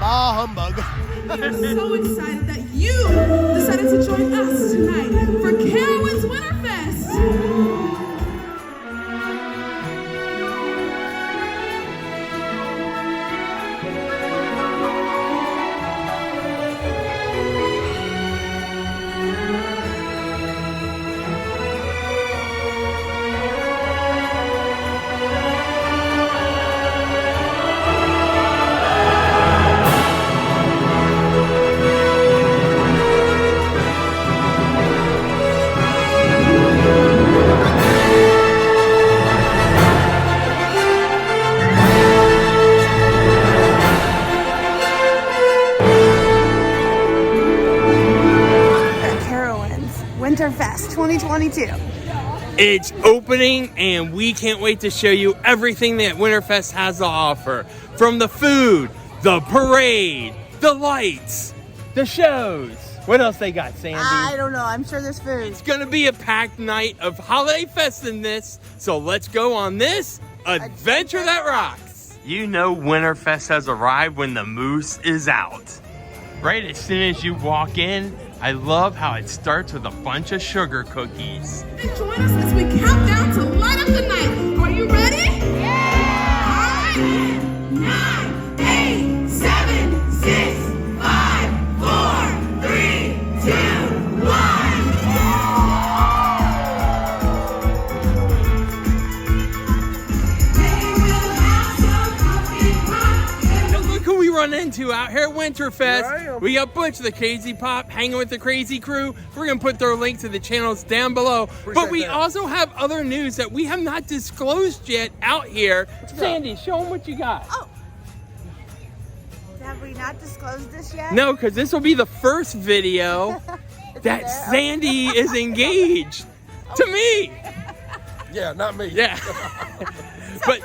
Ah, humbug. We are so excited that you decided to join us tonight for Carowinds Winterfest. Winterfest 2022. It's opening and we can't wait to show you everything that Winterfest has to offer. From the food, the parade, the lights, the shows. What else they got, Sandy? I don't know. I'm sure there's food. It's gonna be a packed night of holiday festiveness, so let's go on this adventure that rocks. You know Winterfest has arrived when the moose is out. Right as soon as you walk in, I love how it starts with a bunch of sugar cookies. And join us as we count down to light up the night. Are you ready? Yeah! 9, 8, 7, 6, 5, 4, 3, 2, 1. We run into out here at Winterfest. We got Butch the Crazy Pop hanging with the Crazy Crew. We're gonna put their link to the channels down below. But we also have other news that we have not disclosed yet out here. Sandy, show them what you got. Oh, have we not disclosed this yet? No, because this will be the first video that Sandy is engaged to me. Yeah, not me. Yeah. But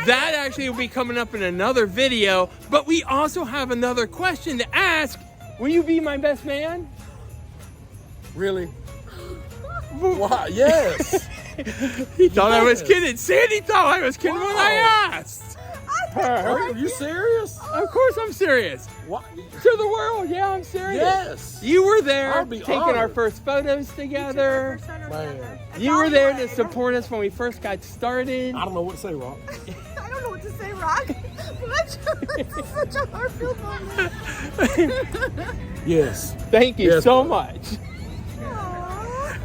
that actually will be coming up in another video. But we also have another question to ask. Will you be my best man? Really? Why? Yes. He thought I was kidding. Sandy thought I was kidding when I asked. Are you serious? Of course I'm serious. What? To the world, yeah, I'm serious. Yes. You were there I'll be taking honored. our first photos together. Man. You were there to support us when we first got started. I don't know what to say, Rock. I don't know what to say, Rock. This is such a heartfelt moment. Yes. Thank you Yes, so bro. much.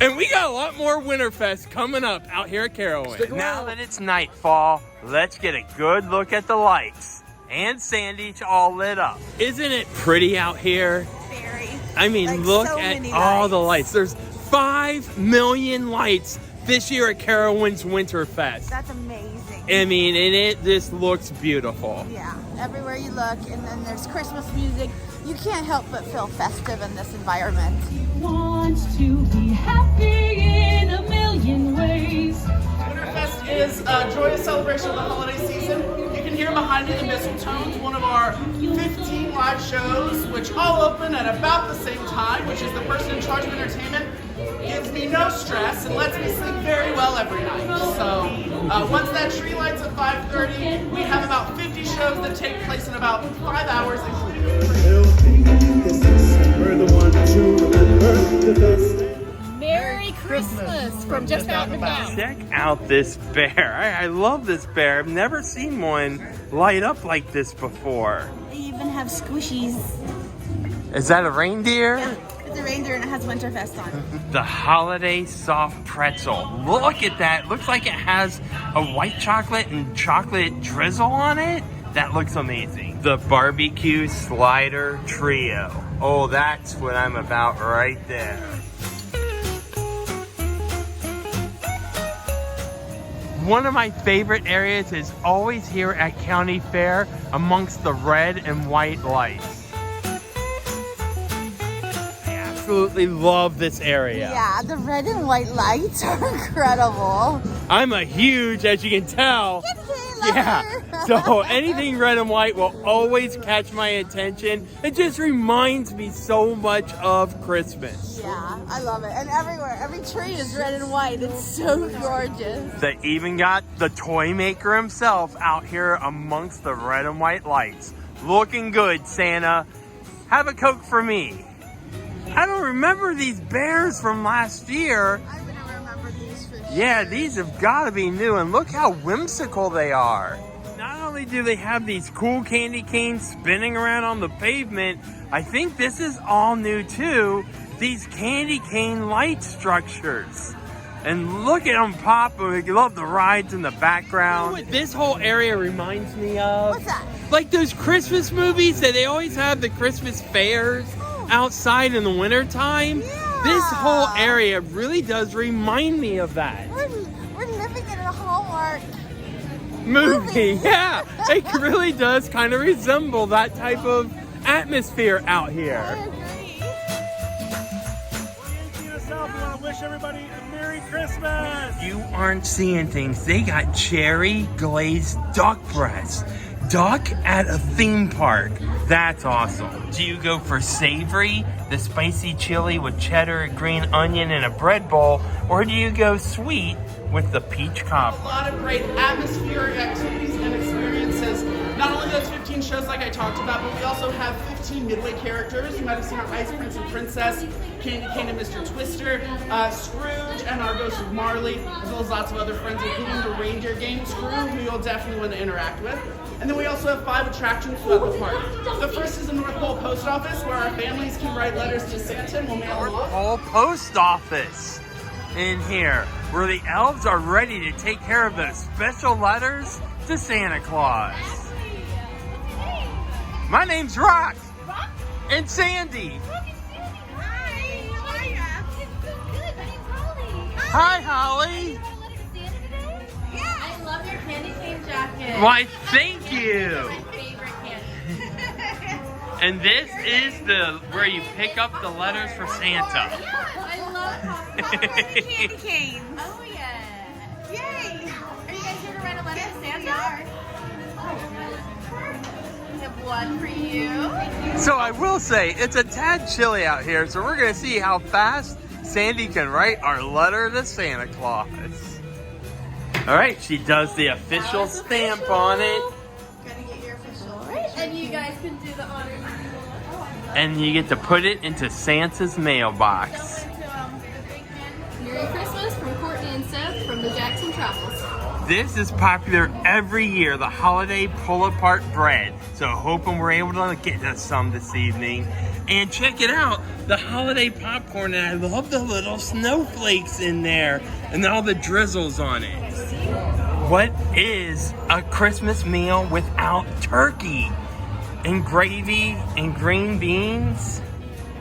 And we got a lot more Winterfest coming up out here at Carowinds. Now that it's nightfall, let's get a good look at the lights. And Sandy's all lit up. Isn't it pretty out here? Very. I mean, Like, look so at many all lights. the lights. There's 5 million lights this year at Carowinds Winterfest. That's amazing. I mean, and it just looks beautiful. Yeah, everywhere you look, and then there's Christmas music. You can't help but feel festive in this environment. Want to be happy in a million ways. Winterfest is a joyous celebration of the holiday season. You can hear behind me the Mistletones, one of our 15 live shows, which all open at about the same time, which is the person in charge of entertainment. Gives me no stress and lets me sleep very well every night. So once that tree lights at 5:30, we have about 50 shows that take place in about 5 hours, Merry Christmas from Just Out and About. Check out this bear. I love this bear. I've never seen one light up like this before. They even have squishies. Is that a reindeer? Yeah, it's a reindeer and it has Winterfest on it. The holiday soft pretzel. Look at that. Looks like it has a white chocolate and chocolate drizzle on it. That looks amazing. The barbecue slider trio. Oh, that's what I'm about right there. One of my favorite areas is always here at County Fair amongst the red and white lights. I absolutely love this area. Yeah, the red and white lights are incredible. I'm a huge, as you can tell, yeah. So anything red and white will always catch my attention. It just reminds me so much of Christmas. Yeah, I love it. And everywhere, every tree is red and white. It's so gorgeous. They even got the toy maker himself out here amongst the red and white lights. Looking good, Santa. Have a Coke for me. I don't remember these bears from last year. I'm gonna remember these for sure. Yeah, these have got to be new, and look how whimsical they are. Not only do they have these cool candy canes spinning around on the pavement, I think this is all new too. These candy cane light structures. And look at them pop. We love the rides in the background. You know what this whole area reminds me of? What's that? Like those Christmas movies that they always have the Christmas fairs outside in the wintertime. Yeah. This whole area really does remind me of that. We're living in a Hallmark Movie. Yeah, it really does kind of resemble that type of atmosphere out I here. agree. We want to wish everybody a Merry Christmas. You aren't seeing things. They got cherry glazed duck breasts. Duck at a theme park. That's awesome. Do you go for savory, the spicy chili with cheddar, green onion, and a bread bowl, or do you go sweet with the peach cobbler? A lot of great atmospheric activities and experiences. Not only those 15 shows like I talked about, but we also have 15 Midway characters. You might have seen our Ice Prince and Princess, Candy Cane and Mr. Twister, Scrooge, and our Ghost of Marley, as well as lots of other friends, including the reindeer game Screw, who you'll definitely want to interact with. And then we also have 5 attractions throughout the park. The first is the North Pole Post Office, where our families can write letters to Santa and we'll mail them off. Whole post office in here, where the elves are ready to take care of those special letters to Santa Claus. My name's Rock. Rock? And Sandy. Hi, how are ya? Good. My name's Holly. Hi, Holly. Yeah. I love your candy cane jacket. Why, thank you. My favorite candy. And this is the where you pick up the letters for Santa. I love Candy canes. Oh yeah. Yay. Are you guys here to write a letter to Santa? We have one for you. So I will say, it's a tad chilly out here, so we're going to see how fast Sandy can write our letter to Santa Claus. All right, she does the official stamp on it. Gotta get your official. And you guys can do the honors. And you get to put it into Santa's mailbox. Merry Christmas from Courtney and Seth from the Jackson Travels. This is popular every year, the holiday pull-apart bread. So hoping we're able to get us some this evening. And check it out, the holiday popcorn, and I love the little snowflakes in there and all the drizzles on it. What is a Christmas meal without turkey and gravy and green beans?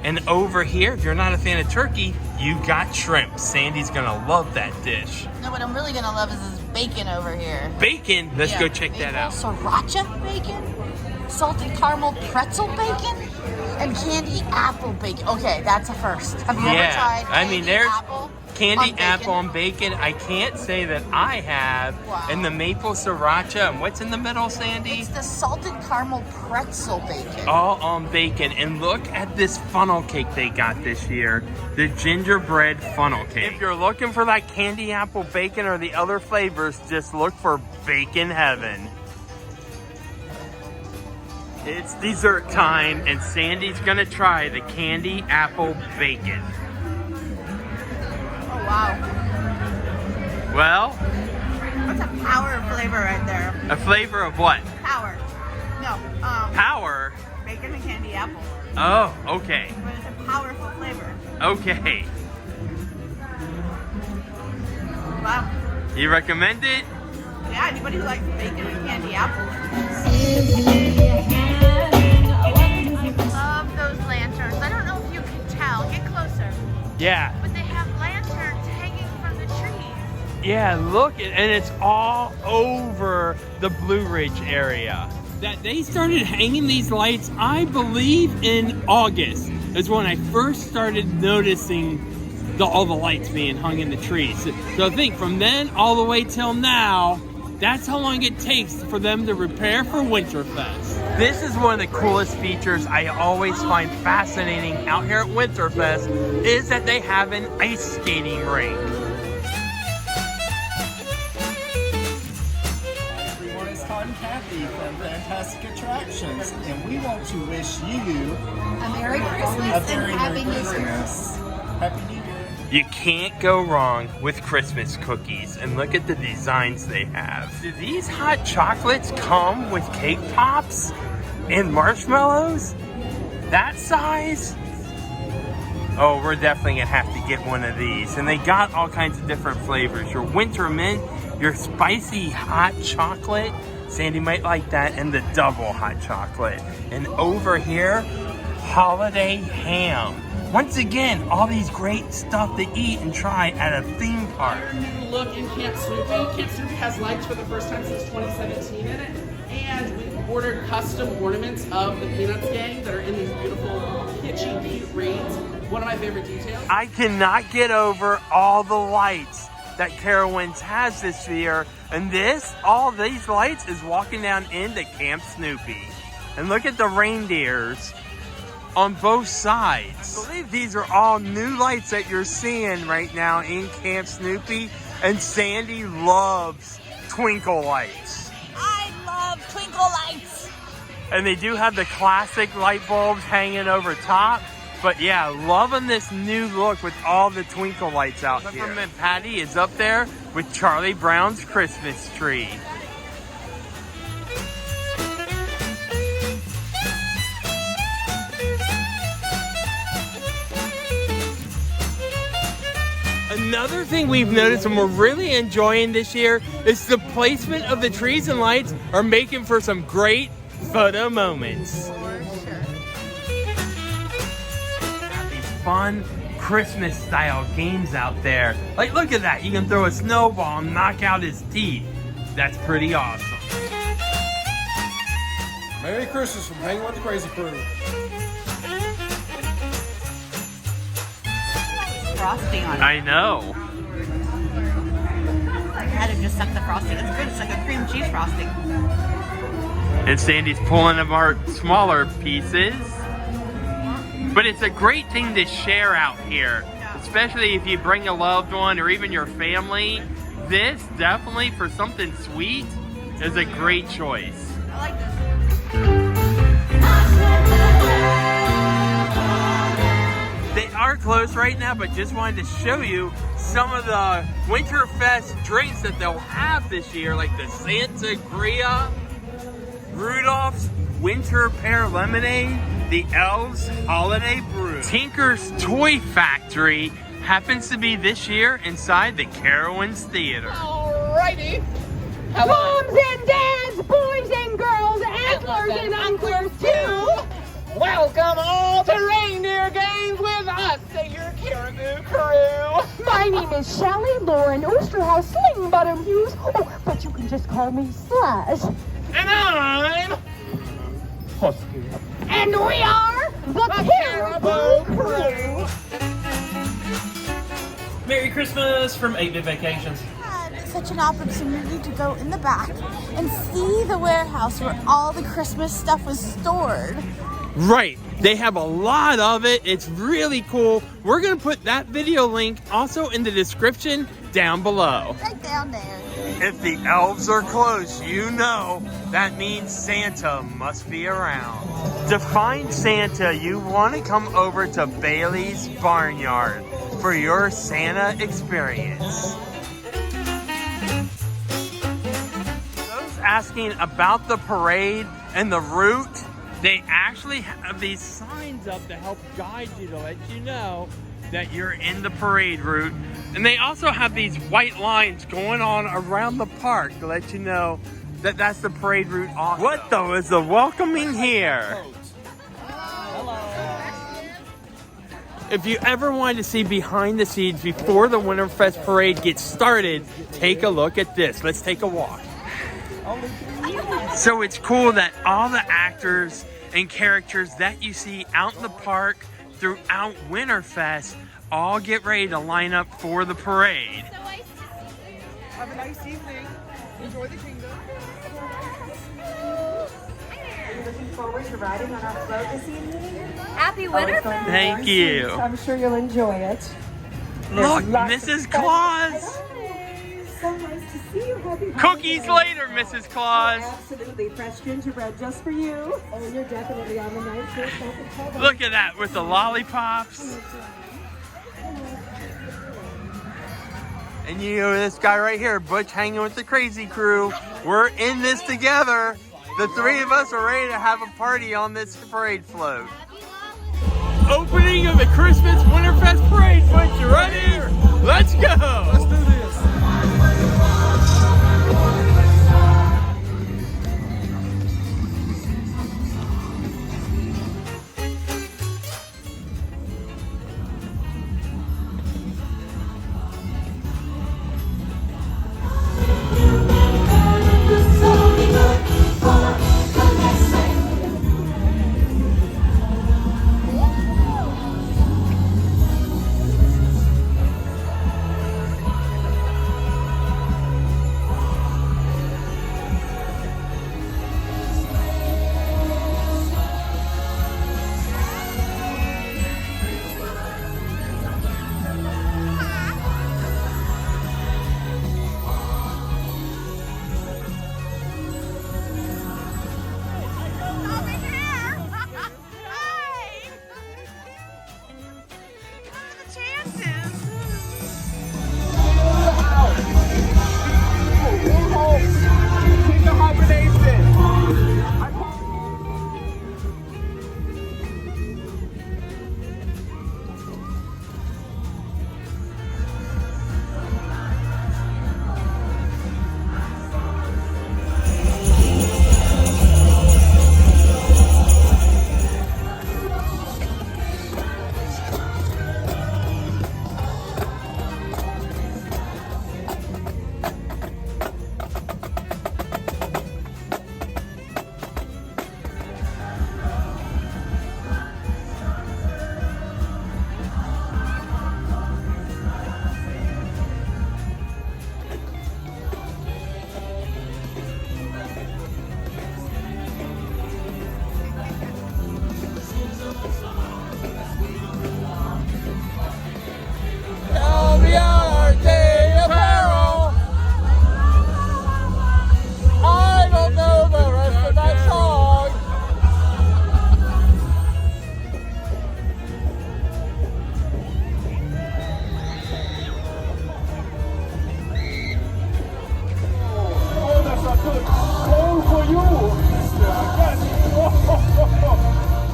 And over here, if you're not a fan of turkey, you got shrimp. Sandy's gonna love that dish. No, what I'm really gonna love is this bacon over here. Bacon, let's go check that out. Sriracha bacon, salted caramel pretzel bacon, and candy apple bacon. Okay, that's a first. Have you ever tried there's apple candy on apple on bacon. I can't say that I have. Wow. And the maple sriracha. And what's in the middle, Sandy? It's the salted caramel pretzel bacon. All on bacon. And look at this funnel cake they got this year. The gingerbread funnel cake. If you're looking for that candy apple bacon or the other flavors, just look for Bacon Heaven. It's dessert time, and Sandy's gonna try the candy apple bacon. Oh wow, Well, that's a power flavor right there. a flavor of what? Power. No, Power? bacon and candy apple. Oh, okay. But it's a powerful flavor. Okay. Wow. You recommend it? Yeah, anybody who likes bacon and candy apple. I love those lanterns. I don't know if you can tell. Get closer. Yeah. But they have lanterns hanging from the trees. Yeah, look, and it's all over the Blue Ridge area. That they started hanging these lights, I believe, in August. Is when I first started noticing all the lights being hung in the trees. So I think from then all the way till now, that's how long it takes for them to prepare for Winterfest. This is one of the coolest features I always find fascinating out here at Winterfest, is that they have an ice skating rink. Everyone is Cotton Cat. festive and fantastic attractions. And we want to wish you A Merry Christmas a very and Happy Merry New Year. Christmas. Happy New Year. You can't go wrong with Christmas cookies, and look at the designs they have. Do these hot chocolates come with cake pops and marshmallows? That size? Oh, we're definitely gonna have to get one of these. And they got all kinds of different flavors. Your winter mint, your spicy hot chocolate. Sandy might like that, and the double hot chocolate. And over here, holiday ham. Once again, all these great stuff to eat and try at a theme park. Our new look in Camp Snoopy. Camp Snoopy has lights for the first time since 2017 in it. And we ordered custom ornaments of the Peanuts gang that are in these beautiful, kitschy, cute reeds. One of my favorite details. I cannot get over all the lights that Carowinds has this year. And all these lights is walking down into Camp Snoopy. And look at the reindeers on both sides. I believe these are all new lights that you're seeing right now in Camp Snoopy. And Sandy loves twinkle lights. I love twinkle lights. And they do have the classic light bulbs hanging over top. But yeah, loving this new look with all the twinkle lights out here. Peppermint Patty is up there with Charlie Brown's Christmas tree. Another thing we've noticed and we're really enjoying this year is the placement of the trees and lights are making for some great photo moments. For sure. These fun Christmas style games out there. Like, look at that. You can throw a snowball and knock out his teeth. That's pretty awesome. Merry Christmas from Hanging with the Crazy Crew. Frosting on it. I know. I had to just suck the frosting. It's good. It's like a cream cheese frosting. And Sandy's pulling apart smaller pieces. But it's a great thing to share out here, especially if you bring a loved one or even your family. This definitely, for something sweet, is a great choice. I like this. They are closed right now, but just wanted to show you some of the Winterfest drinks that they'll have this year, like the Santa Gria, Rudolph's Winter Pear Lemonade, the Elves Holiday Brew. Tinker's Toy Factory happens to be this year inside the Carowinds Theater. Alrighty. Moms and dads, boys and girls, antlers and uncles too. Welcome all to Reindeer Games with us, your Caribou crew. My name is Shelly Lauren Oosterhouse Sling Bottom Hughes. Oh, but you can just call me Slash. And I'm And we are the Caribou Crew. Merry Christmas from 8-Bit Vacations. Had such an opportunity to go in the back and see the warehouse where all the Christmas stuff was stored. Right, they have a lot of it. It's really cool. We're gonna put that video link also in the description down below. Right down there. If the elves are close, you know that means Santa must be around. To find Santa, you want to come over to Bailey's Barnyard for your Santa experience. Those asking about the parade and the route, they actually have these signs up to help guide you, to let you know that you're in the parade route. And they also have these white lines going on around the park to let you know that that's the parade route also. What though is the welcoming here? If you ever wanted to see behind the scenes before the Winterfest parade gets started, take a look at this. Let's take a walk. So it's cool that all the actors and characters that you see out in the park throughout Winterfest all get ready to line up for the parade. Have a nice evening. Enjoy the kingdom. Are you looking forward to riding on our float this evening? Happy Winterfest! Thank you. I'm sure you'll enjoy it. Look, Lots Mrs. of Claus. So nice to see you. Happy Cookies holidays. later, Mrs. Claus. Absolutely. Fresh gingerbread just for you. Oh, you're definitely on the nice list. Look at that with the lollipops. And you know this guy right here, Butch, hanging with the crazy crew. We're in this together. The three of us are ready to have a party on this parade float. Opening of the Christmas Winterfest parade, Butch, you ready? Let's go. Let's do this.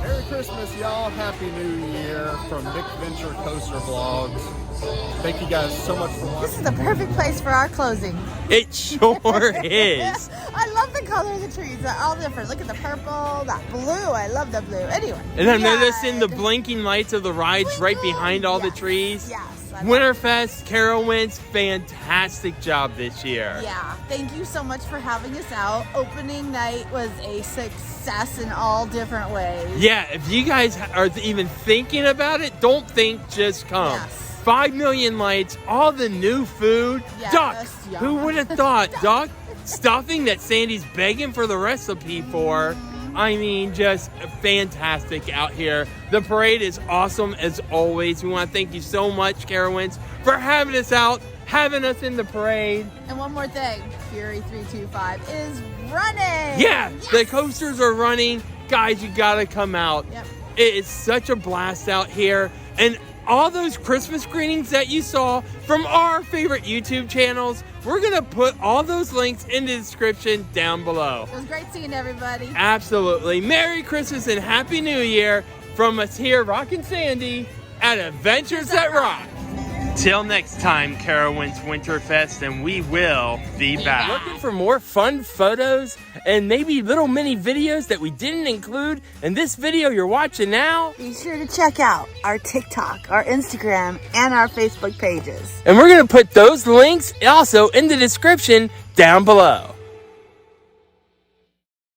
Merry Christmas, y'all. Happy New Year from Nick Venture Coaster Vlogs. Thank you guys so much for watching. This is the perfect place for our closing. It sure is. I love the color of the trees. They're all different. Look at the purple, that blue. I love the blue. Anyway. And I'm noticing the blinking lights of the rides right behind all the trees. Yes. Winterfest, Carowinds, fantastic job this year. Yeah, thank you so much for having us out. Opening night was a success in all different ways. Yeah, if you guys are even thinking about it, don't think, just come. Yes. 5 million lights, all the new food. Yes, Duck, yeah. who would have thought? Duck, stuffing that Sandy's begging for the recipe for. I mean, just fantastic out here. The parade is awesome as always. We want to thank you so much, Carowinds, for having us out, having us in the parade. And one more thing, Fury 325 is running. Yeah, the coasters are running. Guys, you gotta come out. Yep. It is such a blast out here. And all those Christmas screenings that you saw from our favorite YouTube channels, we're gonna put all those links in the description down below. It was great seeing everybody. Absolutely. Merry Christmas and Happy New Year from us here, Rockin' Sandy, at Adventures That Rock. Till next time, Carowinds Winterfest, and we will be back. Looking for more fun photos and maybe little mini videos that we didn't include in this video you're watching now? Be sure to check out our TikTok, our Instagram, and our Facebook pages. And we're going to put those links also in the description down below.